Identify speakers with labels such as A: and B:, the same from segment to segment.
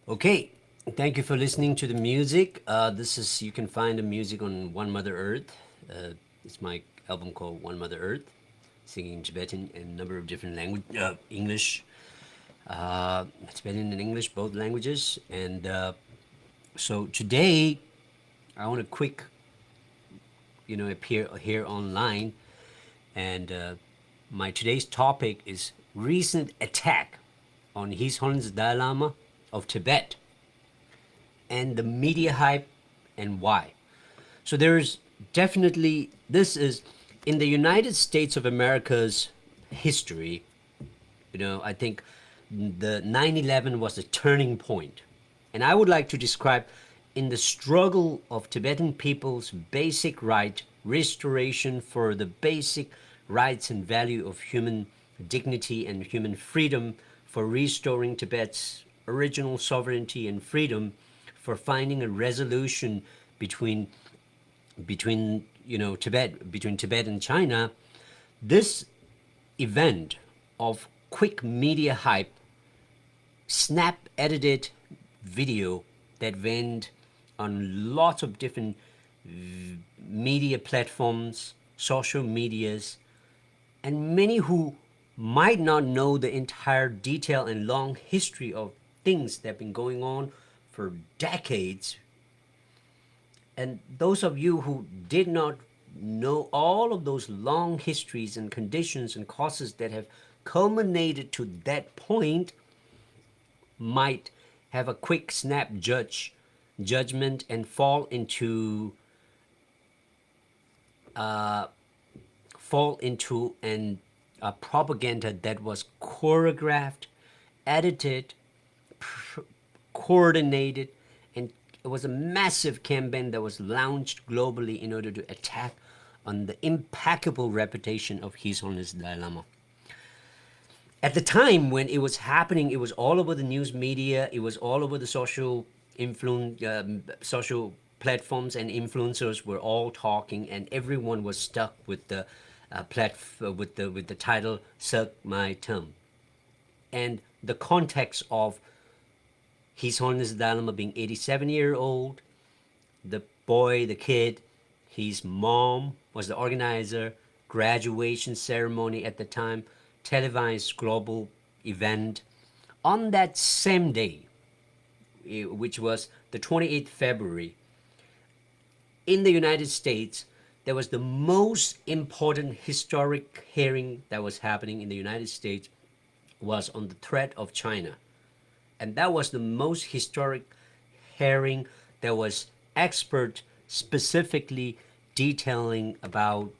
A: Okay, thank you for listening to the music. You can find the music on One Mother Earth. It's my album called One Mother Earth, singing Tibetan and a number of different language, English, Tibetan and English, both languages. And so today, I want to quick, appear here online. And my today's topic is recent attack on His Holiness the Dalai Lama of Tibet and the media hype and why. So there's definitely, this is in the United States of America's history, I think the 9/11 was a turning point. And I would like to describe in the struggle of Tibetan people's basic right, restoration for the basic rights and value of human dignity and human freedom, for restoring Tibet's original sovereignty and freedom, for finding a resolution between Tibet and China. This event of quick media hype, snap edited video that went on lots of different media platforms, social medias, and many who might not know the entire detail and long history of things that have been going on for decades. And those of you who did not know all of those long histories and conditions and causes that have culminated to that point might have a quick snap judgment and fall into a propaganda that was choreographed, edited, coordinated, and it was a massive campaign that was launched globally in order to attack on the impeccable reputation of His Holiness the Dalai Lama. At the time when it was happening, it was all over the news media, it was all over the social platforms, and influencers were all talking, and everyone was stuck with the with the title "Suck My Thumb," and the context of His Holiness the Dalai Lama being 87-year old, the boy, the kid, his mom was the organizer, graduation ceremony at the time, televised global event. On that same day, which was the 28th February, in the United States, there was the most important historic hearing that was happening in the United States was on the threat of China. And that was the most historic hearing. There was expert specifically detailing about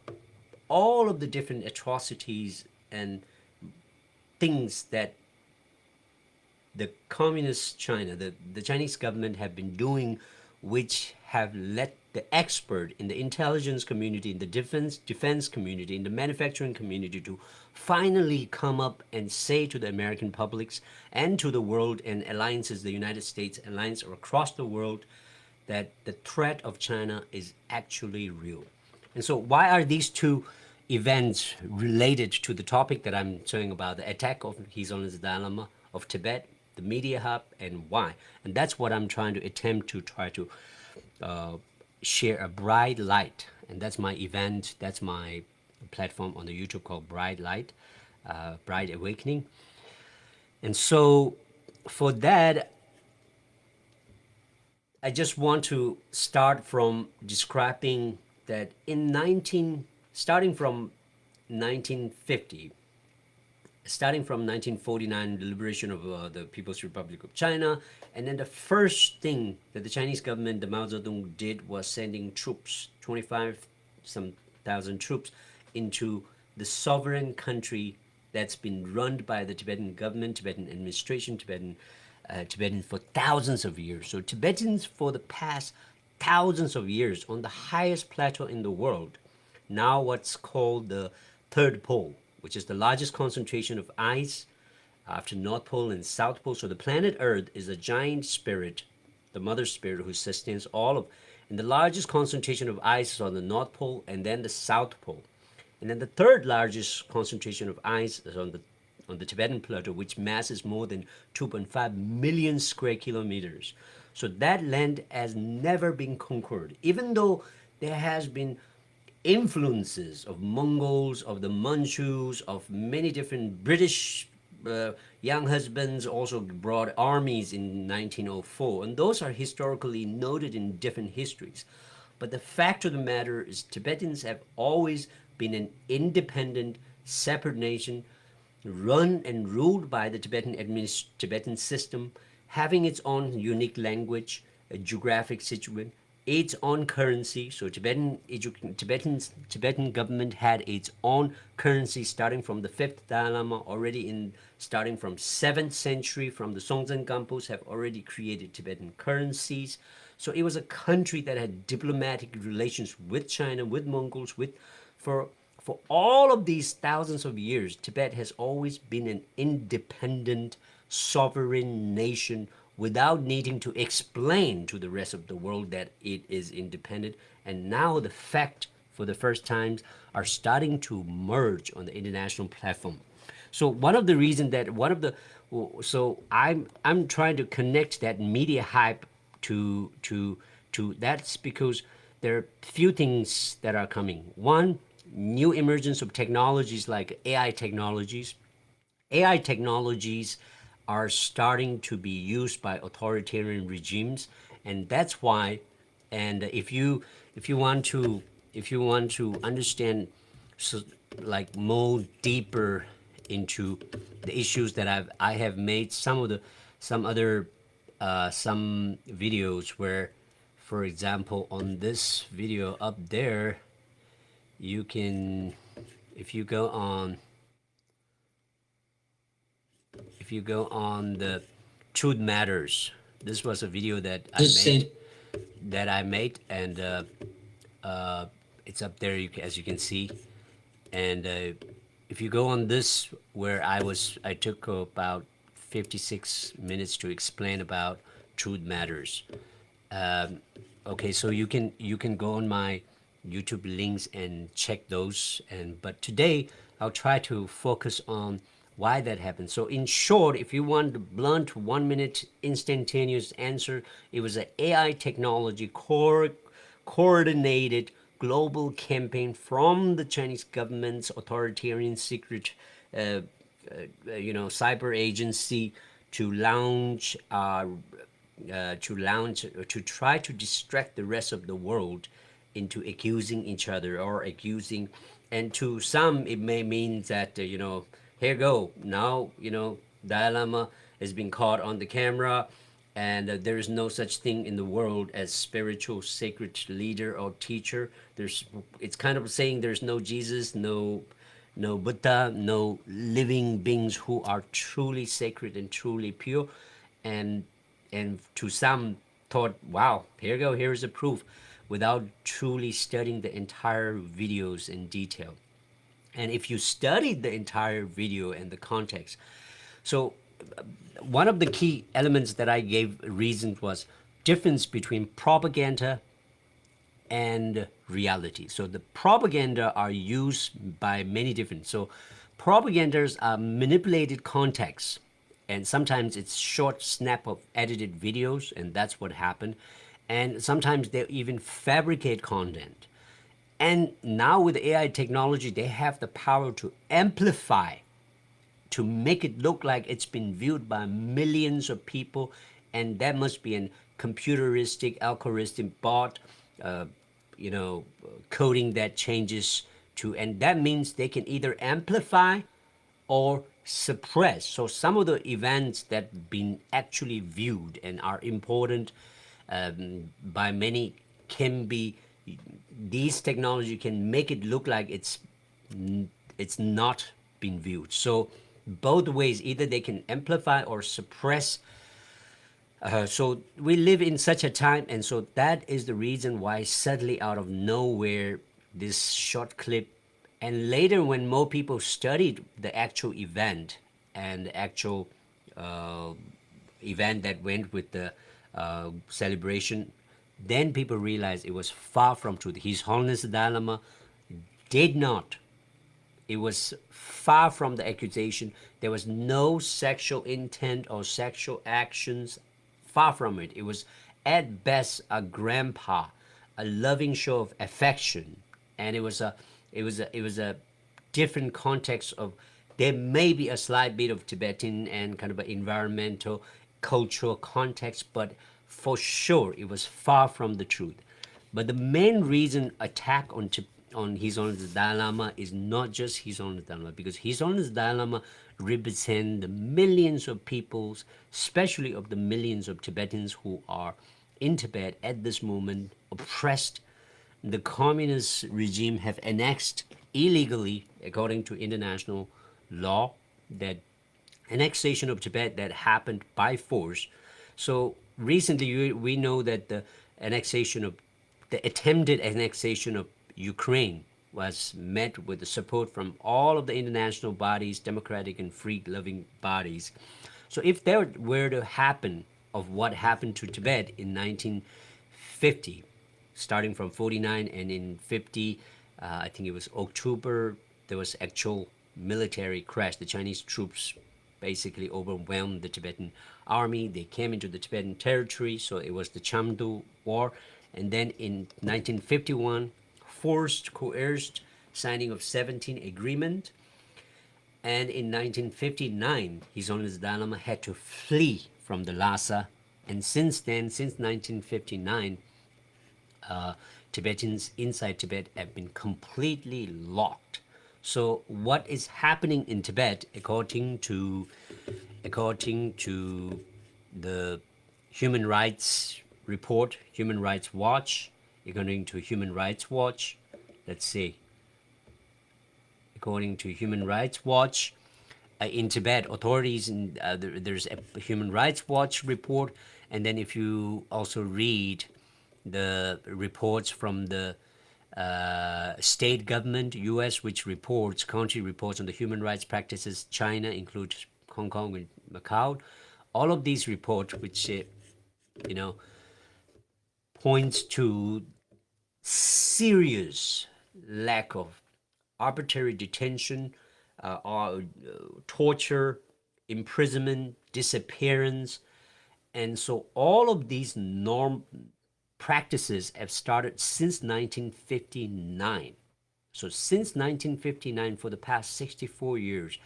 A: all of the different atrocities and things that the communist China, the Chinese government have been doing, which have led the expert in the intelligence community, in the defense community, in the manufacturing community to finally come up and say to the American publics and to the world and alliances, the United States alliance or across the world, that the threat of China is actually real. And so why are these two events related to the topic that I'm talking about, the attack of His Holiness the Dalai Lama of Tibet, the media hub, and why? And that's what I'm trying to attempt to try to share a bright light. And that's my event, that's my platform on the YouTube called Bright Light, Bright Awakening. And so for that, I just want to start from describing that starting from 1950, starting from 1949, the liberation of the People's Republic of China. And then the first thing that the Chinese government, the Mao Zedong, did was sending troops, 25 some thousand troops, into the sovereign country that's been run by the Tibetan government, Tibetan administration, Tibetans for thousands of years. So Tibetans for the past thousands of years on the highest plateau in the world, now what's called the third pole, which is the largest concentration of ice after North Pole and South Pole. So the planet Earth is a giant spirit, the mother spirit who sustains all of, and the largest concentration of ice is on the North Pole and then the South Pole. And then the third largest concentration of ice is on the Tibetan plateau, which masses more than 2.5 million square kilometers. So that land has never been conquered, even though there has been influences of Mongols, of the Manchus, of many different British young husbands also brought armies in 1904, and those are historically noted in different histories. But the fact of the matter is, Tibetans have always been an independent, separate nation, run and ruled by the Tibetan system, having its own unique language, a geographic situation, its own currency. So Tibetan government had its own currency starting from the fifth Dalai Lama, already in starting from 7th century, from the Songtsen Gampo's have already created Tibetan currencies. So it was a country that had diplomatic relations with China, with Mongols, with for for all of these thousands of years, Tibet has always been an independent, sovereign nation without needing to explain to the rest of the world that it is independent. And now the fact for the first time are starting to merge on the international platform. So one of the reasons that I'm trying to connect that media hype to that's because there are few things that are coming. One, new emergence of technologies like AI technologies. AI technologies are starting to be used by authoritarian regimes, and that's why. And if you want to understand, so, like more deeper into the issues that I have made some other some videos where, for example, on this video up there, you can, if you go on the Truth Matters, this was a video that I made, and it's up there, as you can see. And if you go on this, where I took about 56 minutes to explain about Truth Matters. Okay, so you can go on my YouTube links and check those. But today I'll try to focus on why that happened. So in short, if you want the blunt 1 minute instantaneous answer, it was an AI technology coordinated global campaign from the Chinese government's authoritarian secret cyber agency to launch to try to distract the rest of the world into accusing each other or accusing, and to some it may mean that here go now, Dalai Lama has been caught on the camera, and there is no such thing in the world as spiritual sacred leader or teacher. It's kind of saying there's no Jesus, no Buddha, no living beings who are truly sacred and truly pure. And to some thought, wow, here you go, here's the proof, without truly studying the entire videos in detail. And if you studied the entire video and the context, so one of the key elements that I gave reasons was difference between propaganda and reality. So the propaganda are used by many different. So propagandas are manipulated contexts, and sometimes it's short snap of edited videos, and that's what happened. And sometimes they even fabricate content. And now with AI technology, they have the power to amplify, to make it look like it's been viewed by millions of people, and that must be a computeristic, algorithmic bot, uh, coding that changes to, and that means they can either amplify or suppressed. So some of the events that have been actually viewed and are important by many can be, these technology can make it look like it's not been viewed. So both ways, either they can amplify or suppress. So we live in such a time, and so that is the reason why suddenly out of nowhere this short clip, and later when more people studied the actual event and the actual uh, event that went with the celebration, then people realized it was far from truth. His Holiness the Dalai Lama did not, it was far from the accusation. There was no sexual intent or sexual actions. Far from it. It was at best a grandpa, a loving show of affection, and it was a different context of, there may be a slight bit of Tibetan and kind of an environmental, cultural context, but for sure it was far from the truth. But the main reason attack on His Holiness the Dalai Lama is not just His Holiness the Dalai Lama, because His Holiness the Dalai Lama represent the millions of peoples, especially of the millions of Tibetans who are in Tibet at this moment, oppressed. The communist regime have annexed illegally, according to international law, that annexation of Tibet that happened by force. So recently, we know that the attempted annexation of Ukraine was met with the support from all of the international bodies, democratic and free-loving bodies. So if that were to happen, of what happened to Tibet in 1950, starting from 49, and in 50, I think it was October, there was actual military crash. The Chinese troops basically overwhelmed the Tibetan army. They came into the Tibetan territory, so it was the Chamdu War. And then in 1951, forced, coerced signing of 17 agreement. And in 1959, His Holiness Dalai Lama had to flee from the Lhasa. And since then, since 1959, Tibetans inside Tibet have been completely locked. So what is happening in Tibet, according to the Human Rights Report, Human Rights Watch, according to Human Rights Watch, let's see, according to Human Rights Watch, in Tibet, authorities, there's a Human Rights Watch report, and then if you also read the reports from the state government, U.S., which reports, country reports on the human rights practices, China includes Hong Kong and Macau, all of these reports, which you know, points to serious lack of arbitrary detention, or torture, imprisonment, disappearance. And so all of these norm practices have started since 1959. So since 1959, for the past 64 years,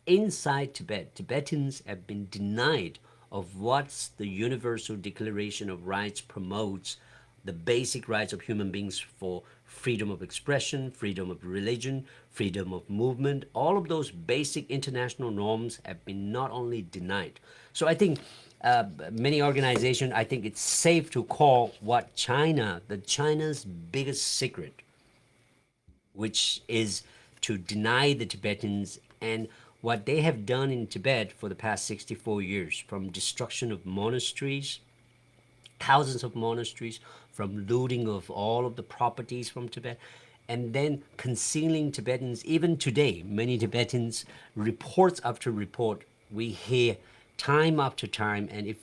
A: inside Tibet, Tibetans have been denied of what the Universal Declaration of Rights promotes, the basic rights of human beings for freedom of expression, freedom of religion, freedom of movement. All of those basic international norms have been not only denied. So I think many organizations, I think it's safe to call what China's biggest secret, which is to deny the Tibetans, and what they have done in Tibet for the past 64 years, from destruction of monasteries, thousands of monasteries, from looting of all of the properties from Tibet, and then concealing Tibetans. Even today, many Tibetans, reports after report, we hear time after time, and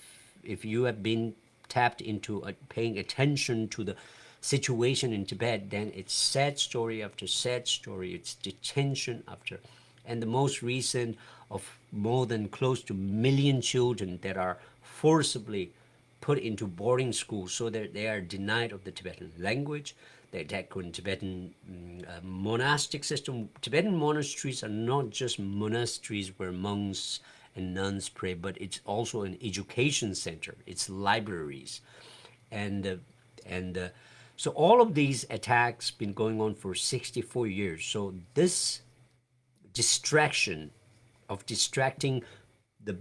A: if you have been tapped into paying attention to the situation in Tibet, then it's sad story after sad story. It's detention after, and the most recent of more than close to a million children that are forcibly put into boarding schools so that they are denied of the Tibetan language. They attack on Tibetan monastic system. Tibetan monasteries are not just monasteries where monks and nuns pray, but it's also an education center. It's libraries, and so all of these attacks been going on for 64 years. So this distraction of distracting the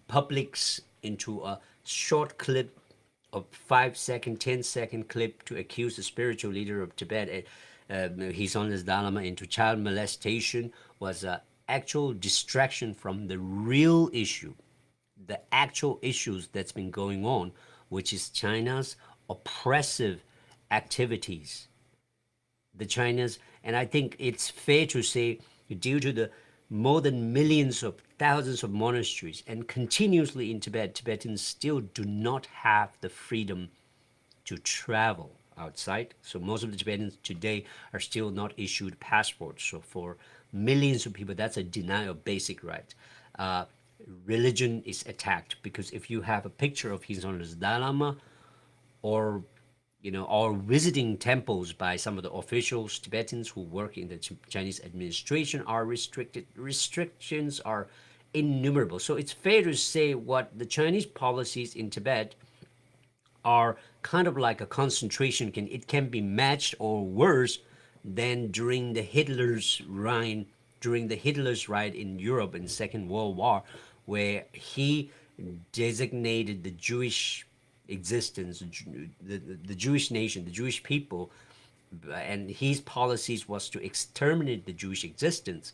A: publics into a short clip of 5 second, 10-second clip to accuse the spiritual leader of Tibet, His Holiness Dalai Lama, into child molestation was an actual distraction from the real issue, the actual issues that's been going on, which is China's oppressive activities. The China's, and I think it's fair to say, due to the more than millions of thousands of monasteries and continuously in Tibet, Tibetans still do not have the freedom to travel outside. So most of the Tibetans today are still not issued passports. So for millions of people, that's a denial of basic rights. Uh, Religion is attacked because if you have a picture of His Holiness Dalai Lama, or or visiting temples by some of the officials, Tibetans who work in the Chinese administration, are restricted. Restrictions are innumerable. So it's fair to say what the Chinese policies in Tibet are kind of like a concentration camp. It can be matched or worse than during the Hitler's ride in Europe in Second World War, where he designated the Jewish existence, the Jewish nation, the Jewish people, and his policies was to exterminate the Jewish existence.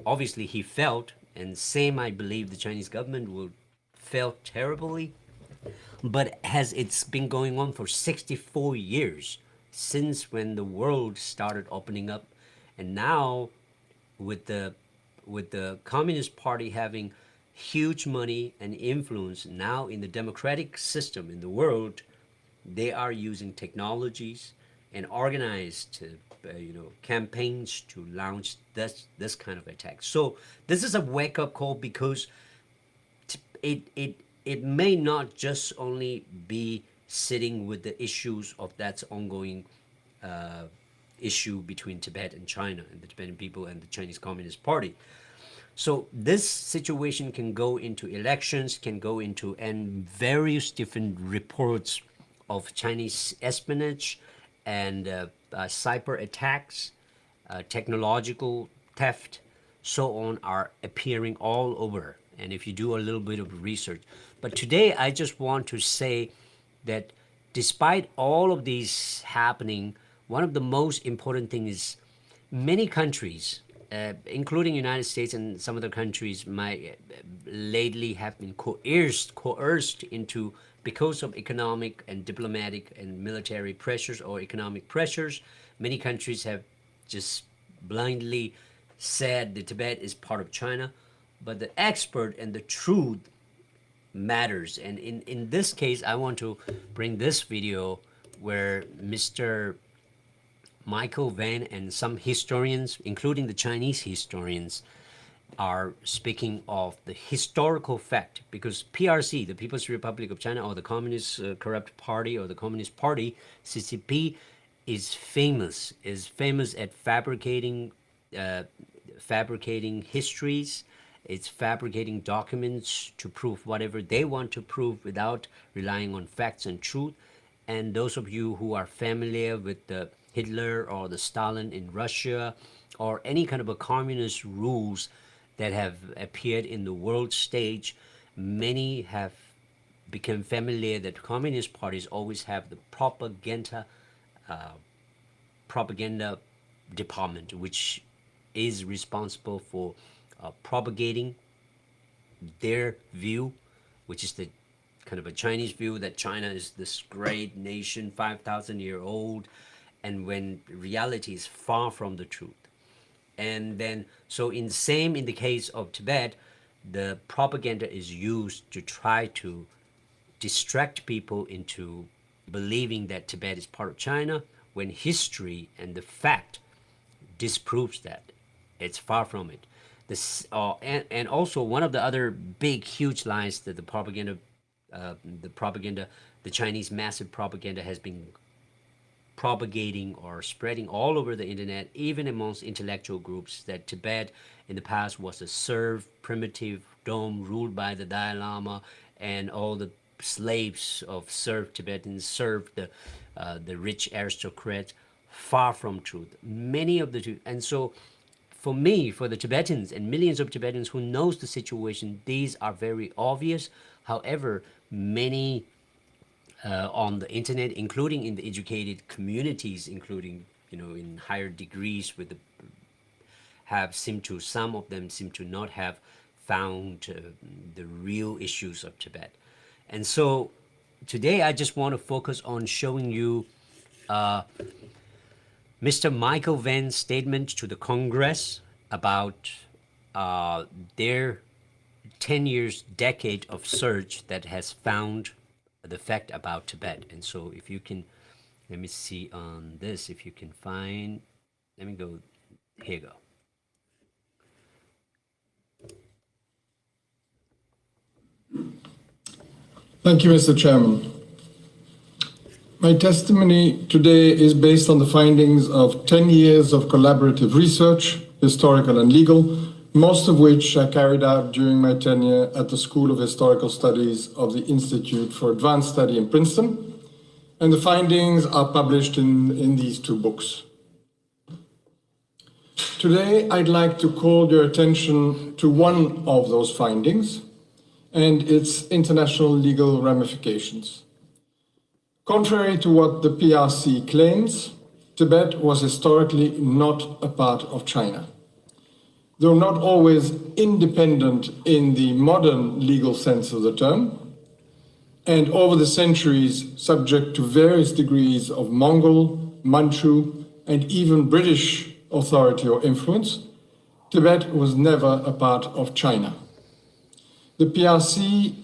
A: Obviously, he felt, and same I believe the Chinese government will felt terribly, but has it's been going on for 64 years since when the world started opening up, and now with the Communist Party having huge money and influence now in the democratic system in the world, they are using technologies and organized campaigns to launch this kind of attack. So this is a wake up call because it may not just only be sitting with the issues of that ongoing issue between Tibet and China and the Tibetan people and the Chinese Communist Party. So this situation can go into elections, can go into and various different reports of Chinese espionage and cyber attacks, technological theft, so on, are appearing all over. And if you do a little bit of research, but today I just want to say that despite all of these happening, one of the most important things is many countries, including United States and some other countries, might lately have been coerced into, because of economic and diplomatic and military pressures or economic pressures. Many countries have just blindly said that Tibet is part of China, but the expert and the truth matters. And in this case, I want to bring this video where Mr. Michael Van and some historians, including the Chinese historians, are speaking of the historical fact, because PRC, the People's Republic of China, or the Communist Corrupt Party, or the Communist Party, CCP, is famous at fabricating histories. It's fabricating documents to prove whatever they want to prove without relying on facts and truth. And those of you who are familiar with the Hitler or the Stalin in Russia, or any kind of a communist rules that have appeared in the world stage, many have become familiar that communist parties always have the propaganda department, which is responsible for propagating their view, which is the kind of a Chinese view that China is this great nation, 5,000-year old, and when reality is far from the truth. And then, so in the case of Tibet, the propaganda is used to try to distract people into believing that Tibet is part of China, when history and the fact disproves that. It's far from it. And also one of the other big, huge lies that the Chinese massive propaganda has been propagating or spreading all over the internet, even amongst intellectual groups, that Tibet in the past was a serf, primitive dome ruled by the Dalai Lama, and all the slaves of serf Tibetans served the rich aristocrat. Far from truth. Many of the two, and so for me, for the Tibetans and millions of Tibetans who knows the situation, these are very obvious. However, many on the internet, including in the educated communities, including in higher degrees, with the have seemed to some of them seem to not have found the real issues of Tibet, and so today I just want to focus on showing you Mr. Michael Van's statement to the Congress about their 10 years decade of search that has found the fact about Tibet. And so if you can, let me see on this, if you can find, let me go, here you go.
B: Thank you, Mr. Chairman. My testimony today is based on the findings of 10 years of collaborative research, historical and legal, most of which I carried out during my tenure at the School of Historical Studies of the Institute for Advanced Study in Princeton, and the findings are published in these two books. Today, I'd like to call your attention to one of those findings and its international legal ramifications. Contrary to what the PRC claims, Tibet was historically not a part of China. Though not always independent in the modern legal sense of the term, and over the centuries subject to various degrees of Mongol, Manchu, and even British authority or influence, Tibet was never a part of China. The PRC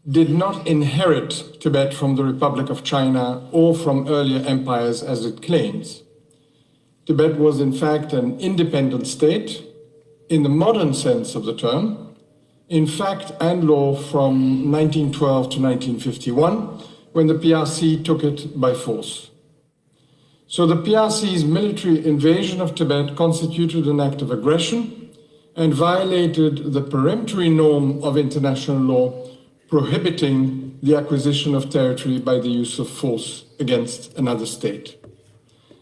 B: did not inherit Tibet from the Republic of China or from earlier empires as it claims. Tibet was in fact an independent state in the modern sense of the term, in fact and law from 1912 to 1951, when the PRC took it by force. So the PRC's military invasion of Tibet constituted an act of aggression and violated the peremptory norm of international law prohibiting the acquisition of territory by the use of force against another state.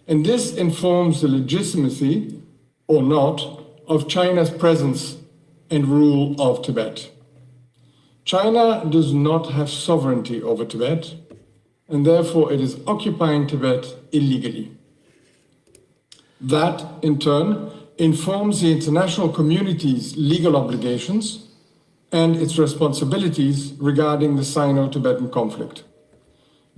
B: And this informs the legitimacy, or not, of China's presence and rule of Tibet. China does not have sovereignty over Tibet, and therefore it is occupying Tibet illegally. That, in turn, informs the international community's legal obligations and its responsibilities regarding the Sino-Tibetan conflict.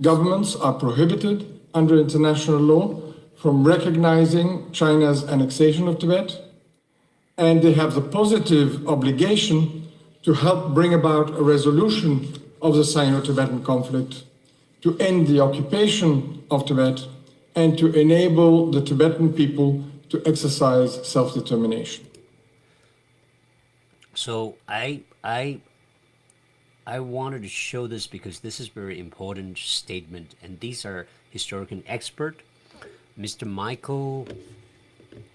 B: Governments are prohibited under international law from recognizing China's annexation of Tibet, and they have the positive obligation to help bring about a resolution of the Sino-Tibetan conflict, to end the occupation of Tibet, and to enable the Tibetan people to exercise self-determination.
A: So I wanted to show this because this is very important statement, and these are historical expert, Mr. Michael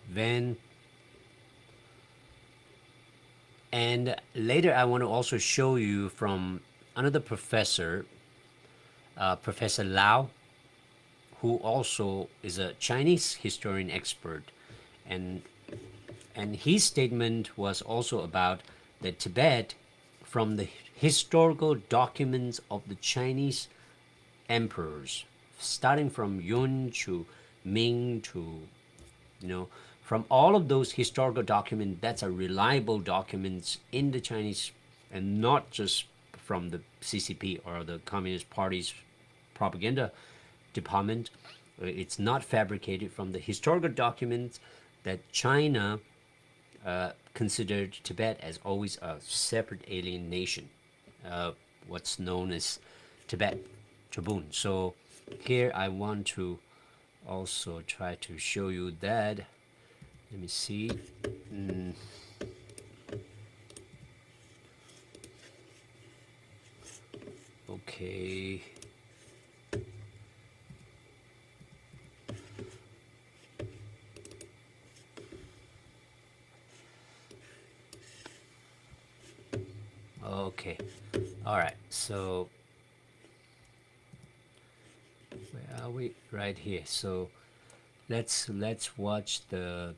A: Van, and later I want to also show you from another professor, Professor Lau, who also is a Chinese historian expert, and his statement was also about the Tibet from the historical documents of the Chinese emperors, starting from Yun to Ming to, from all of those historical documents, that's a reliable documents in the Chinese, and not just from the CCP or the Communist Party's propaganda department. It's not fabricated from the historical documents that China considered Tibet as always a separate alien nation, what's known as Tibet Tribune. So here I want to also try to show you that. Let me see. Okay. Okay. All right. So where are we? Right here. So let's watch the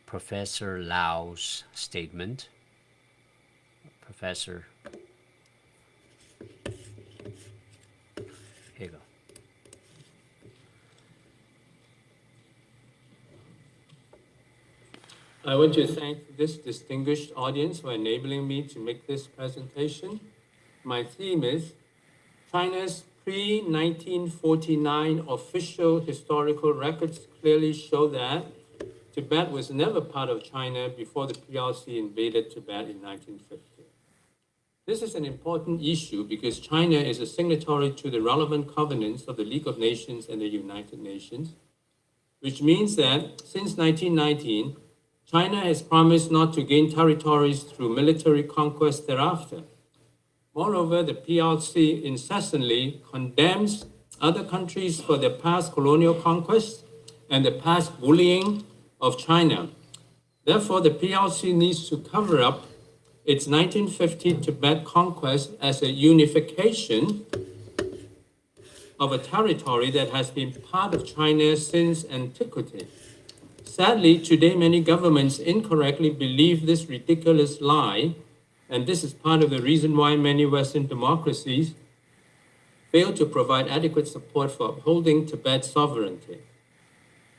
A: Professor Lau's statement. Professor, here you go.
C: I want to thank this distinguished audience for enabling me to make this presentation. My theme is China's pre-1949 official historical records clearly show that Tibet was never part of China before the PRC invaded Tibet in 1950. This is an important issue because China is a signatory to the relevant covenants of the League of Nations and the United Nations, which means that since 1919, China has promised not to gain territories through military conquest thereafter. Moreover, the PRC incessantly condemns other countries for their past colonial conquests and the past bullying of China. Therefore, the PRC needs to cover up its 1950 Tibet conquest as a unification of a territory that has been part of China since antiquity. Sadly, today many governments incorrectly believe this ridiculous lie, and this is part of the reason why many Western democracies fail to provide adequate support for upholding Tibet's sovereignty.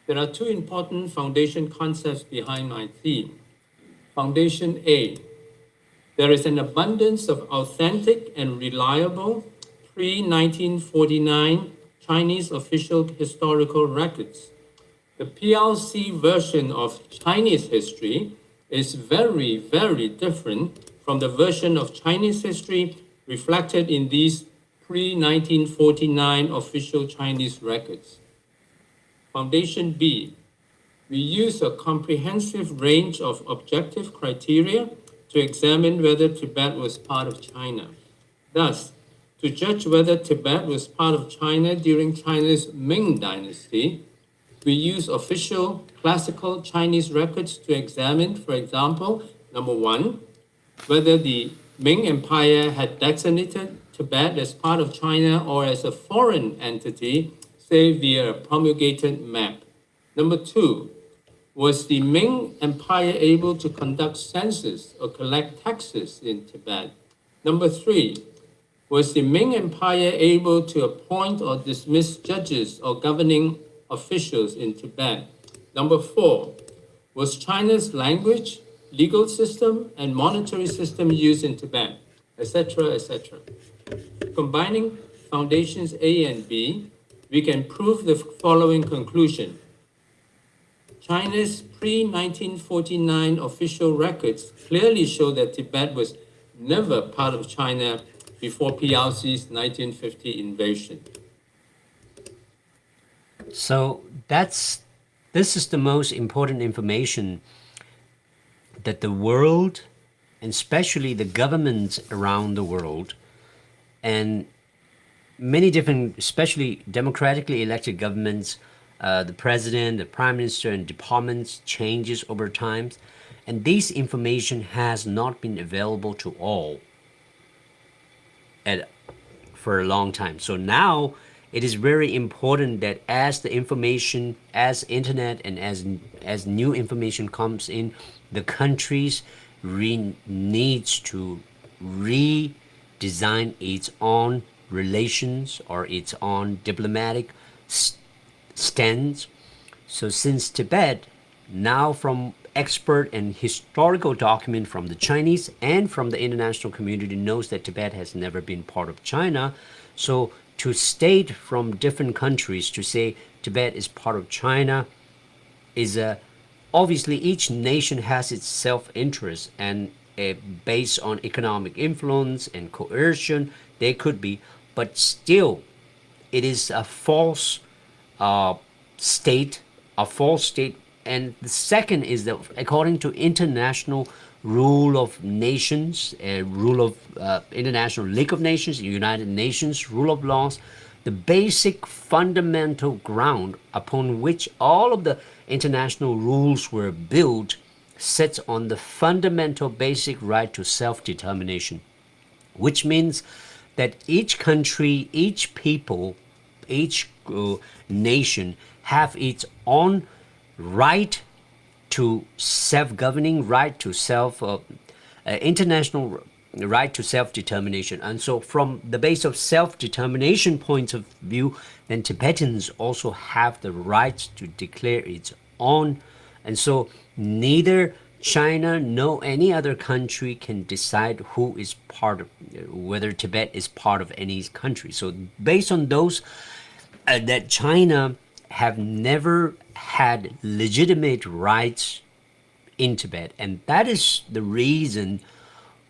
C: There are two important foundation concepts behind my theme. Foundation A, there is an abundance of authentic and reliable pre-1949 Chinese official historical records. The PRC version of Chinese history is very, very different from the version of Chinese history reflected in these pre-1949 official Chinese records. Foundation B, we use a comprehensive range of objective criteria to examine whether Tibet was part of China. Thus, to judge whether Tibet was part of China during China's Ming Dynasty, we use official classical Chinese records to examine, for example, number one, whether the Ming Empire had designated Tibet as part of China or as a foreign entity, say via a promulgated map. Number two, was the Ming Empire able to conduct census or collect taxes in Tibet? Number three, was the Ming Empire able to appoint or dismiss judges or governing officials in Tibet? Number four, was China's language, legal system, and monetary system used in Tibet, etc., etc. Combining foundations A and B, we can prove the following conclusion. China's pre-1949 official records clearly show that Tibet was never part of China before PRC's 1950 invasion.
A: So this is the most important information that the world, and especially the governments around the world, and many different, especially democratically elected governments, the president, the prime minister, and departments changes over time, and this information has not been available to all for a long time. So now it is very important that as the information, as internet, and as new information comes in, the countries needs to redesign its own relations or its own diplomatic stance. So since Tibet, now from expert and historical document from the Chinese and from the international community knows that Tibet has never been part of China. So to state from different countries to say Tibet is part of China is obviously each nation has its self-interest, and based on economic influence and coercion, they could be, but still it is a false state. And the second is that according to international rule of nations, rule of International League of Nations, United Nations, rule of laws, the basic fundamental ground upon which all of the international rules were built sits on the fundamental basic right to self-determination, which means that each country, each people, each nation have its own right to self-governing, right to international right to self-determination. And so from the base of self-determination point of view, then Tibetans also have the right to declare its own. And so neither China nor any other country can decide who is part of, whether Tibet is part of any country. So based on those, that China have never had legitimate rights in Tibet. And that is the reason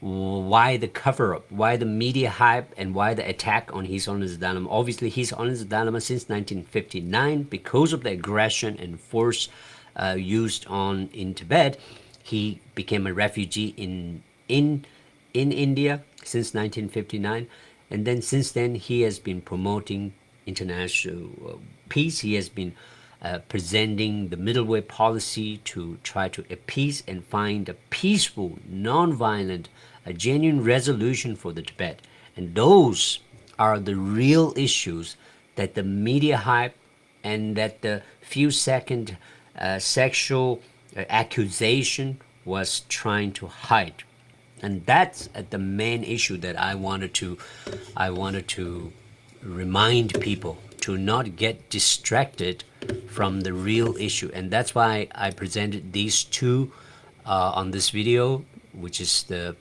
A: why the cover-up, why the media hype, and why the attack on His Holiness the Dalai Lama. Obviously, His Holiness the Dalai Lama since 1959, because of the aggression and force used in Tibet, he became a refugee in India since 1959, and then since then he has been promoting international peace. He has been presenting the middle way policy to try to appease and find a peaceful, non-violent, a genuine resolution for the Tibet. And those are the real issues that the media hype and that the few second sexual accusation was trying to hide. And that's the main issue that I wanted to remind people to not get distracted from the real issue. And that's why I presented these two on this video, which is the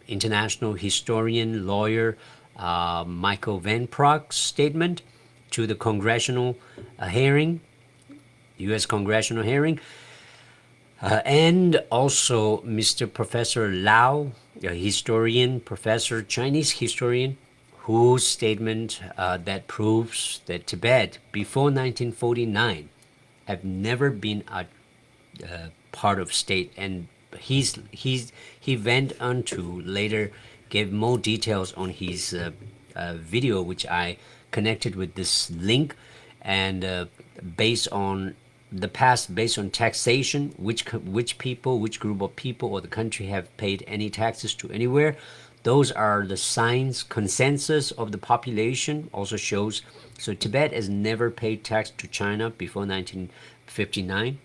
A: international historian, lawyer Michael Van Praag's statement to the congressional hearing, U.S. congressional hearing, and also Mr. Professor Lau, a historian, professor, Chinese historian, whose statement that proves that Tibet before 1949 have never been a part of state. And he went on to later give more details on his video, which I connected with this link, and based on the past, based on taxation, which people, which group of people or the country have paid any taxes to anywhere. Those are the signs, consensus of the population also shows. So Tibet has never paid tax to China before 1959,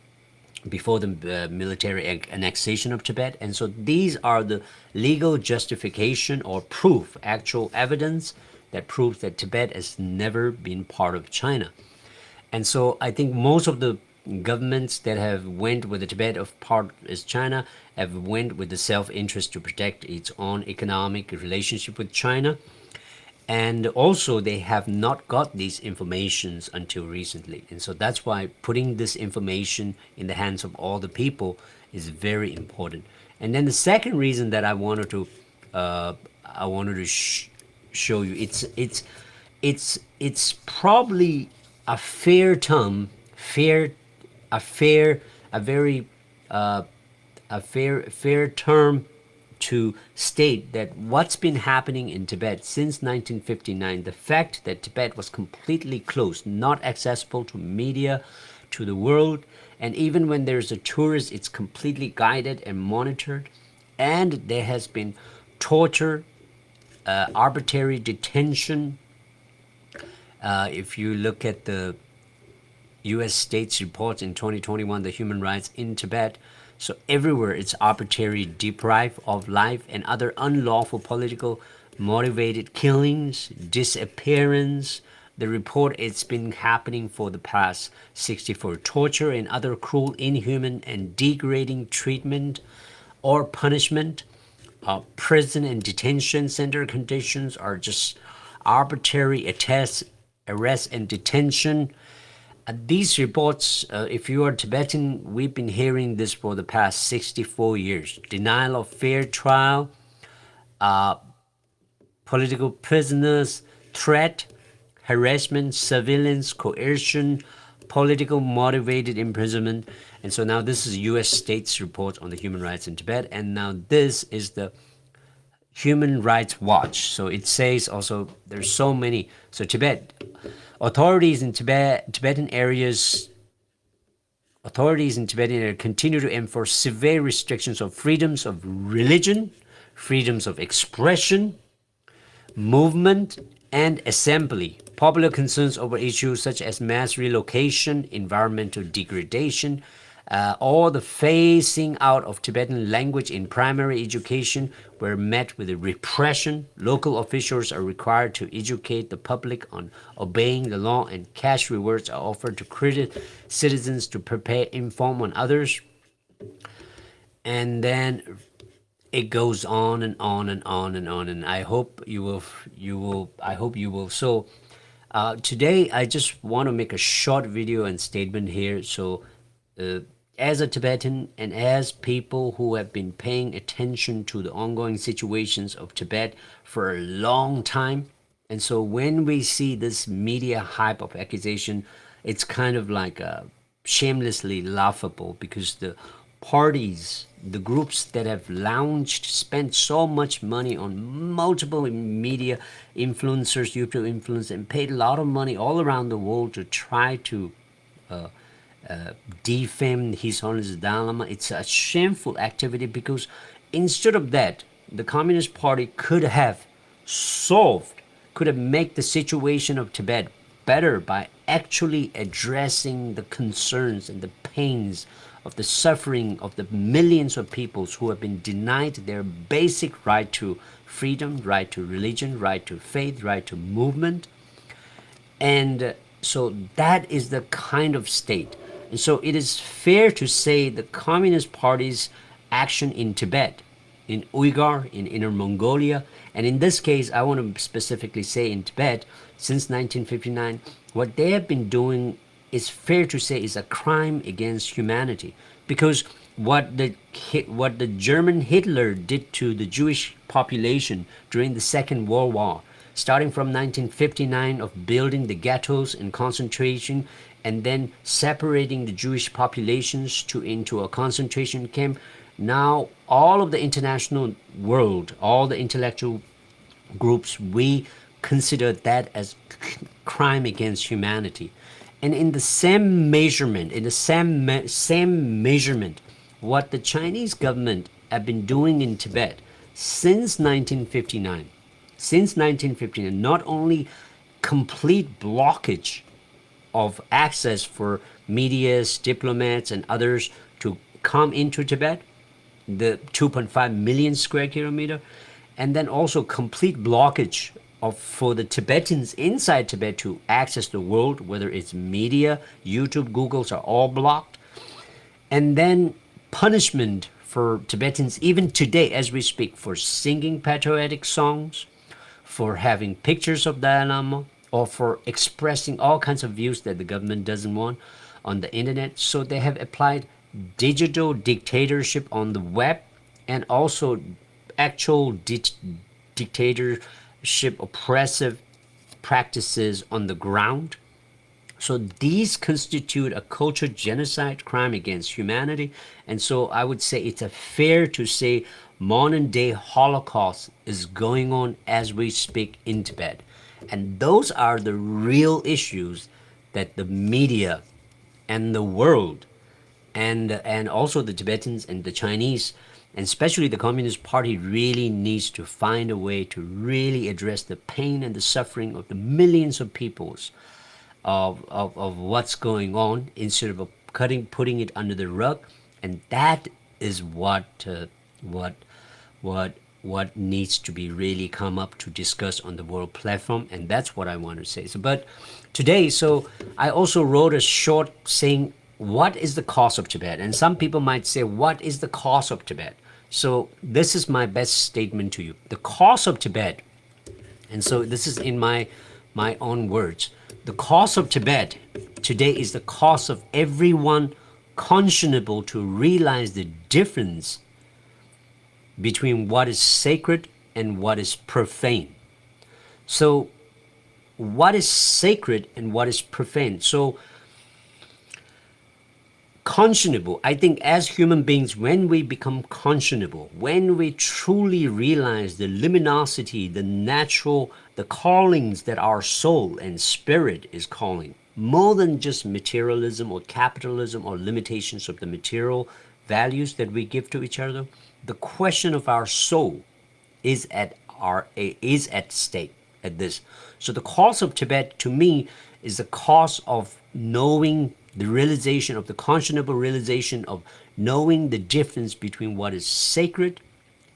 A: before the military annexation of Tibet. And so these are the legal justification or proof, actual evidence that proves that Tibet has never been part of China. And so I think most of the governments that have went with the Tibet of part as China have went with the self-interest to protect its own economic relationship with China. And also they have not got these informations until recently. And so that's why putting this information in the hands of all the people is very important. And then the second reason that I wanted to show you, it's probably a fair term, a fair term to state that what's been happening in Tibet since 1959, the fact that Tibet was completely closed, not accessible to media, to the world, and even when there's a tourist, it's completely guided and monitored, and there has been torture, arbitrary detention. If you look at the U.S. States reports in 2021, the human rights in Tibet, so everywhere it's arbitrary deprived of life and other unlawful political motivated killings, disappearance. The report, it's been happening for the past 64, torture and other cruel, inhuman and degrading treatment or punishment. Prison and detention center conditions are just arbitrary arrest and detention. These reports, if you are Tibetan, we've been hearing this for the past 64 years. Denial of fair trial, political prisoners, threat, harassment, surveillance, coercion, political motivated imprisonment. And so now this is U.S. States report on the human rights in Tibet. And now this is the Human Rights Watch. So it says also there's so many. So authorities in Tibetan areas continue to enforce severe restrictions of freedoms of religion, freedoms of expression, movement, and assembly. Popular concerns over issues such as mass relocation, environmental degradation, All the phasing out of Tibetan language in primary education were met with a repression. Local officials are required to educate the public on obeying the law, and cash rewards are offered to citizens to prepare inform on others. And then it goes on and on and on and on. And I hope you will. I hope you will. So today, I just want to make a short video and statement here. So, as a Tibetan and as people who have been paying attention to the ongoing situations of Tibet for a long time, and so when we see this media hype of accusation, it's kind of like shamelessly laughable, because the parties, the groups that have launched, spent so much money on multiple media influencers, YouTube influencers, and paid a lot of money all around the world to try to defame His Holiness the Dalai Lama. It's a shameful activity, because instead of that, the Communist Party could have made the situation of Tibet better by actually addressing the concerns and the pains of the suffering of the millions of peoples who have been denied their basic right to freedom, right to religion, right to faith, right to movement. And so that is the kind of state. And so it is fair to say the Communist Party's action in Tibet, in Uyghur, in Inner Mongolia, and in this case, I want to specifically say in Tibet, since 1959, what they have been doing is fair to say is a crime against humanity. Because what the German Hitler did to the Jewish population during the Second World War, starting from 1959, of building the ghettos and concentration, and then separating the Jewish populations into a concentration camp. Now, all of the international world, all the intellectual groups, we consider that as crime against humanity. And in the same measurement, what the Chinese government have been doing in Tibet since 1959, not only complete blockage of access for medias, diplomats, and others to come into Tibet, the 2.5 million square kilometer, and then also complete blockage for the Tibetans inside Tibet to access the world, whether it's media, YouTube, Googles are all blocked. And then punishment for Tibetans, even today as we speak, for singing patriotic songs, for having pictures of Dalai Lama, or for expressing all kinds of views that the government doesn't want on the internet. So they have applied digital dictatorship on the web, and also actual dictatorship, oppressive practices on the ground. So these constitute a cultural genocide, crime against humanity. And so I would say it's fair to say modern day Holocaust is going on as we speak in Tibet. And those are the real issues that the media and the world and also the Tibetans and the Chinese, and especially the Communist Party, really needs to find a way to really address the pain and the suffering of the millions of peoples of what's going on, instead of putting it under the rug. And that is what needs to be really come up to discuss on the world platform. And that's what I want to say. But today, I also wrote a short saying, what is the cause of Tibet? And some people might say, what is the cause of Tibet? So this is my best statement to you. The cause of Tibet, and so this is in my own words, the cause of Tibet today is the cause of everyone conscionable to realize the difference between what is sacred and what is profane. So what is sacred and what is profane? So conscionable, I think as human beings, when we become conscionable, when we truly realize the luminosity, the natural, the callings that our soul and spirit is calling, more than just materialism or capitalism or limitations of the material values that we give to each other, the question of our soul is at stake at this. So the cause of Tibet, to me, is the cause of knowing the realization of the conscionable realization of knowing the difference between what is sacred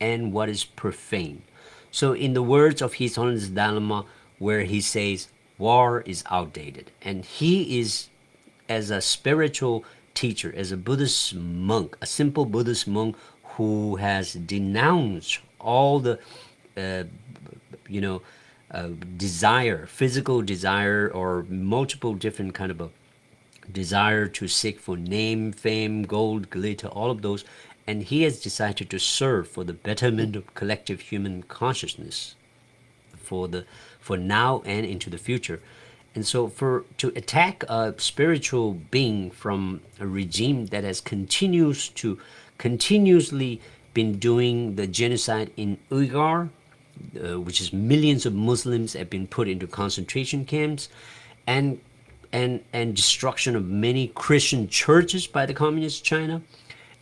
A: and what is profane. So, in the words of His Holiness the Dalai Lama, where he says, war is outdated. And he is, as a spiritual teacher, as a Buddhist monk, a simple Buddhist monk who has denounced all the, uh, you know, desire, physical desire, or multiple different kind of a desire to seek for name, fame, gold, glitter, all of those, and he has decided to serve for the betterment of collective human consciousness for now and into the future. And so for to attack a spiritual being from a regime that has continuously been doing the genocide in Uyghur, which is millions of Muslims have been put into concentration camps, and destruction of many Christian churches by the communist China.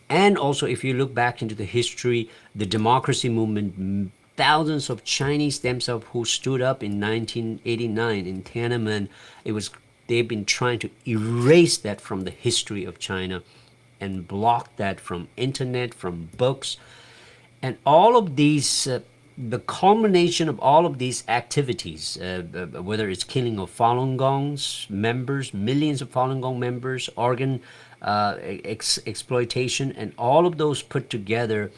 A: And also, if you look back into the history, the democracy movement, thousands of Chinese themselves who stood up in 1989 in Tiananmen, they've been trying to erase that from the history of China and block that from internet, from books, and all of these. The culmination of all of these activities, whether it's killing of Falun Gong's members, millions of Falun Gong members, organ exploitation, and all of those put together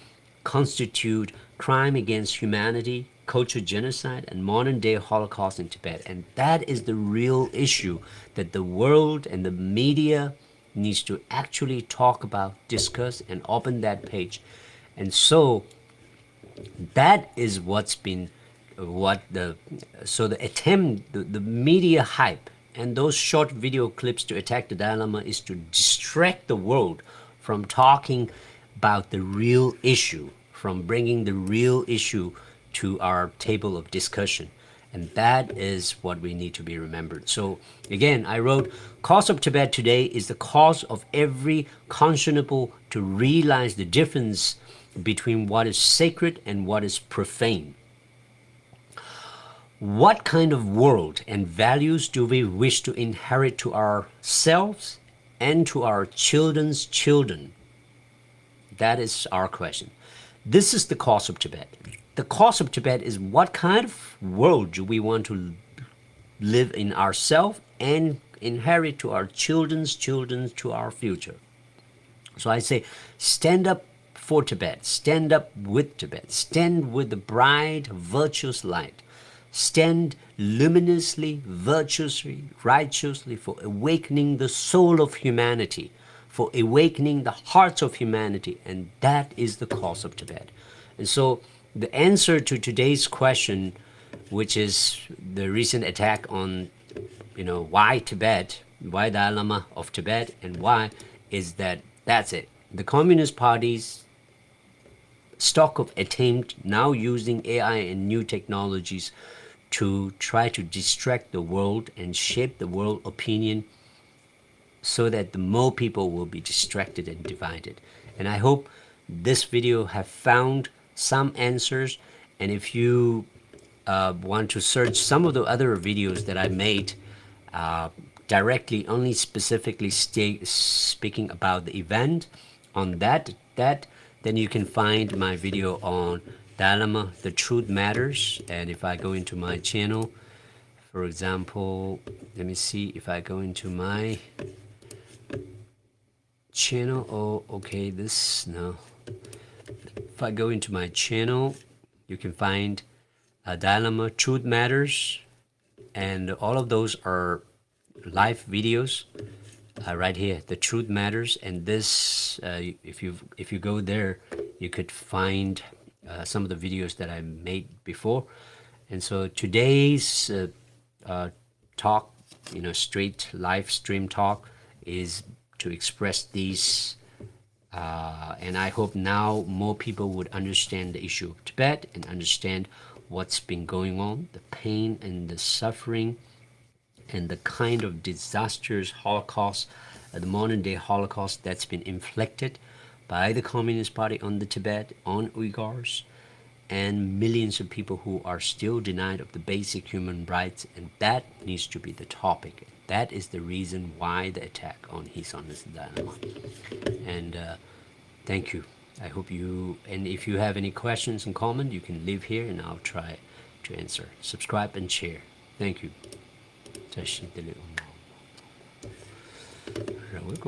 A: constitute crime against humanity, cultural genocide, and modern day Holocaust in Tibet. And that is the real issue that the world and the media needs to actually talk about, discuss, and open that page. And so that is what's been the attempt, the media hype and those short video clips to attack the Dalai Lama is to distract the world from talking about the real issue, from bringing the real issue to our table of discussion. And that is what we need to be remembered. So again, I wrote, Cause of Tibet today is the cause of every conscionable to realize the difference between what is sacred and what is profane. What kind of world and values do we wish to inherit to ourselves and to our children's children? That is our question. This is the cause of Tibet. The cause of Tibet is what kind of world do we want to live in ourselves and inherit to our children's children, to our future. So I say, stand up for Tibet, stand up with Tibet, stand with the bright, virtuous light, stand luminously, virtuously, righteously for awakening the soul of humanity, for awakening the hearts of humanity, and that is the cause of Tibet. And so the answer to today's question, which is the recent attack on, why Tibet, why Dalai Lama of Tibet, and why, is that's it. The Communist Party's stock of attempt now using AI and new technologies to try to distract the world and shape the world opinion so that the more people will be distracted and divided. And I hope this video have found some answers. And if you want to search some of the other videos that I made directly, only specifically speaking about the event on that, then you can find my video on Dalai Lama, The Truth Matters. And if I go into my channel, for example, let me see if I go into my channel. Oh, okay, no. If I go into my channel, you can find Dalai Lama, Truth Matters, and all of those are live videos right here. The Truth Matters, and this, if you go there, you could find some of the videos that I made before. And so today's talk, straight live stream talk, is to express these. And I hope now more people would understand the issue of Tibet and understand what's been going on, the pain and the suffering and the kind of disastrous Holocaust, the modern day Holocaust that's been inflicted by the Communist Party on the Tibet, on Uyghurs, and millions of people who are still denied of the basic human rights. And that needs to be the topic. That is the reason why the attack on His Holiness the Dalai Lama. And thank you. I hope you, and if you have any questions and comments, you can leave here and I'll try to answer. Subscribe and share. Thank you. Rồi, cuối cùng